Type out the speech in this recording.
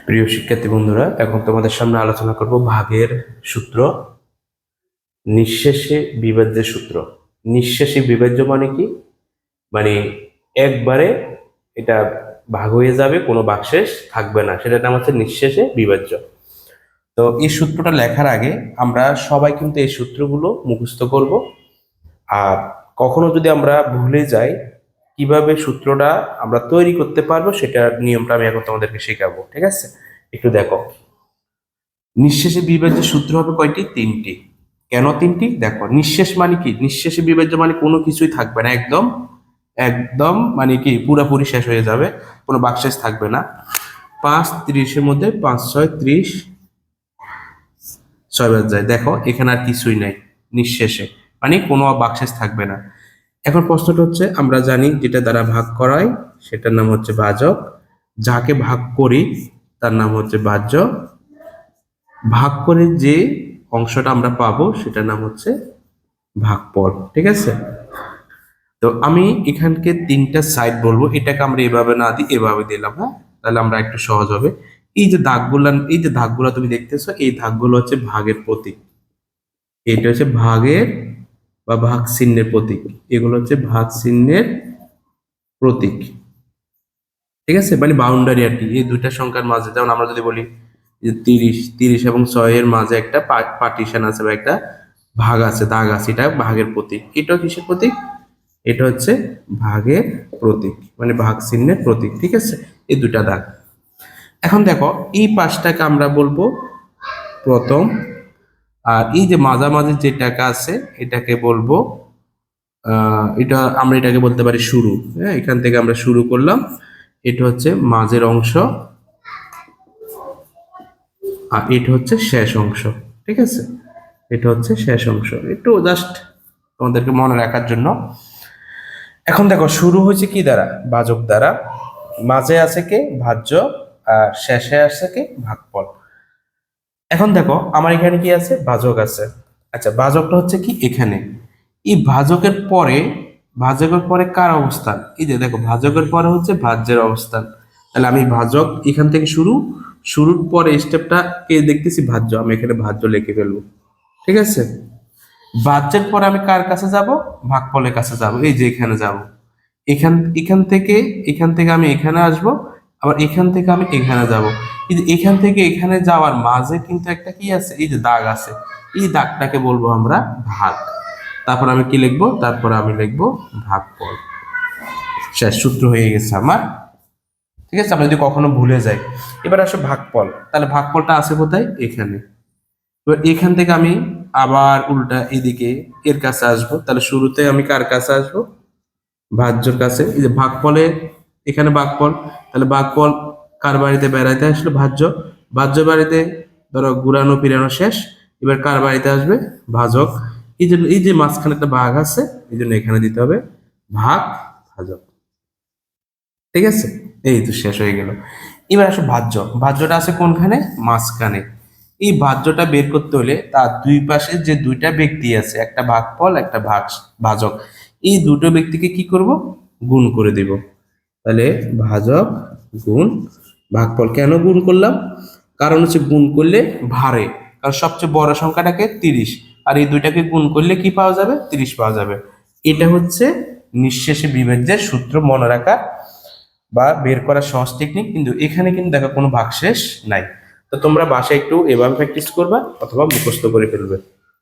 প্রিয় শিক্ষার্থী বন্ধুরা, এখন তোমাদের সামনে আলোচনা করব ভাগের সূত্র, নিঃশেষে বিভাজ্যের সূত্র। নিঃশেষে বিভাজ্য মানে কি? মানে একবারে এটা ভাগ হয়ে যাবে, কোনো ভাগশেষ থাকবে না, সেটার নাম হচ্ছে নিঃশেষে বিভাজ্য। তো এই সূত্রটা লেখার আগে আমরা সবাই কিন্তু এই সূত্রগুলো মুখস্থ করব। আর কখনো যদি আমরা ভুলে যাই, কিভাবে সূত্রটা আমরা তৈরি করতে পারবো সেটার নিয়মটা আমি এখন তোমাদেরকে শেখাবো। ঠিক আছে, একটু দেখো। নিঃশেষে বিভাজ্য সূত্র হবে কয়টি? তিনটি। কেন তিনটি? দেখো, নিঃশেষ মানে কি? নিঃশেষে বিভাজ্য মানে কোনো কিছুই থাকবে না, একদম একদম মানে কি পুরাপুরি শেষ হয়ে যাবে, কোনো বাকশেষ থাকবে না। 5 30-এর মধ্যে 5 6 30, 6 বাদ যায়। দেখো এখানে আর কিছুই নাই, নিঃশেষে মানে কোনো বাকশেষ থাকবে না। এখন প্রশ্নটা হচ্ছে, আমরা জানি যেটা দ্বারা ভাগ করায় সেটার নাম হচ্ছে ভাজক, যাকে ভাগ করি তার নাম হচ্ছে ভাজ্য, ভাগ করে যে অংশটা আমরা পাবো সেটার নাম হচ্ছে ভাগফল। ঠিক আছে, তো আমি এখানকে তিনটা সাইড বলবো, এটাকে আমরা এভাবে না দিই এভাবে দিলাম, হ্যাঁ, তাহলে আমরা একটু সহজ হবে। এই যে দাগগুলা তুমি দেখতেছো, এই দাগগুলো হচ্ছে ভাগের প্রতীক। এটা হচ্ছে ভাগের বা ভাগ চিহ্নের প্রতীক, এগুলো হচ্ছে ভাগ চিহ্নের প্রতীক। ঠিক আছে, মানে বাউন্ডারি আর কি, এই দুইটা সংখ্যার মাঝে। যেমন আমরা যদি বলি যে 30 এবং 6-এর মাঝে একটা পার্টিশন আছে বা একটা ভাগ আছে, দাগ আছে, এটা ভাগের প্রতীক। এটাও কিসের প্রতীক? এটা হচ্ছে ভাগের প্রতীক, মানে ভাগ চিহ্নের প্রতীক। ঠিক আছে, এই দুটা দাগ। এখন দেখো, এই পাঁচটাকে আমরা বলবো প্রথম, আর এই যে মাঝামাঝি যে টাকা আছে এটাকে বলবো এটাকে বলতে পারি শুরু। হ্যাঁ, এখান থেকে আমরা শুরু করলাম, এটা হচ্ছে মাঝের অংশ, আর এটা হচ্ছে শেষ অংশ। ঠিক আছে, এটা হচ্ছে শেষ অংশ, একটু জাস্ট তোমাদেরকে মনে রাখার জন্য। এখন দেখো, শুরু হয়েছে কি দ্বারা? ভাজক দ্বারা। মাঝে আছে কে? ভাজ্য। আর শেষে আছে কে? ভাগফল। এখন দেখো, আমার এখানে কি আছে? ভাজক আছে। আচ্ছা, ভাজকটা হচ্ছে কি এখানে। এই ভাজকের পরে কার অবস্থান? এই যে দেখো, ভাজকের পরে হচ্ছে ভাজ্যের অবস্থান। তাহলে আমি ভাজক এখান থেকে শুরুর পরে স্টেপটা কে দেখতেছি? ভাজ্য, আমি এখানে ভাজ্য লিখে ফেলবো। ঠিক আছে, ভাজ্যের পরে আমি কার কাছে যাব? ভাগফলের কাছে যাব, এই যে এখানে যাব। এখান এখান থেকে আমি এখানে আসব, আবার এখান থেকে আমি এখানে যাব। এই যে এখান থেকে এখানে যাওয়ার মাঝে কিন্তু একটা কি আছে? এই যে দাগ আছে, এই দাগটাকে বলবো আমরা ভাগ। তারপর আমি কি লিখবো? তারপর আমি লিখবো ভাগফল। শেষ, সূত্র হয়ে গেছে আমার। ঠিক আছে, আমরা যদি কখনো ভুলে যাই। এবার আসো ভাগফল, তাহলে ভাগফলটা আছে কোথায়? এখানে। এবার এখান থেকে আমি আবার উল্টা এদিকে এর কাছে আসবো, তাহলে শুরুতে আমি কার কাছে আসবো? ভাজ্যর কাছে। এই যে ভাগফলে, এখানে ভাগফল, তাহলে ভাগফল কার বাড়িতে বেড়াইতে আসলো? ভাজ্য। ভাজ্য বাড়িতে ধরো ঘুরানো ফিরানো শেষ, এবার কার বাড়িতে আসবে? ভাজক। এই যে মাঝখানে একটা ভাগ আছে, এই জন্য এখানে দিতে হবে ভাগ ভাজক। ঠিক আছে, এই তো শেষ হয়ে গেল। এবার আসো ভাজ্য। ভাজ্যটা আছে কোনখানে? মাঝখানে। এই ভাজ্যটা বের করতে হলে তার দুই পাশে যে দুইটা ব্যক্তি আছে, একটা ভাগফল একটা ভাজক, এই দুটো ব্যক্তিকে কি করব? গুণ করে দিব। তাহলে ভাজক গুণ ভাগফল। কেন গুণ করলাম? কারণ হচ্ছে গুণ করলে ভারে, কারণ সবচেয়ে বড় সংখ্যাটাকে 30, আর এই দুইটাকে গুণ করলে কি পাওয়া যাবে? 30 পাওয়া যাবে। এটা হচ্ছে নিঃশেষে বিভাজ্যের সূত্র মনে রাখা বা বের করার সহজ টেকনিক। কিন্তু এখানে কিন্তু দেখো কোনো ভাগশেষ নাই। তো তোমরা বাসায় একটু এভাবে প্র্যাকটিস করবা অথবা মুখস্থ করে ফেলবে।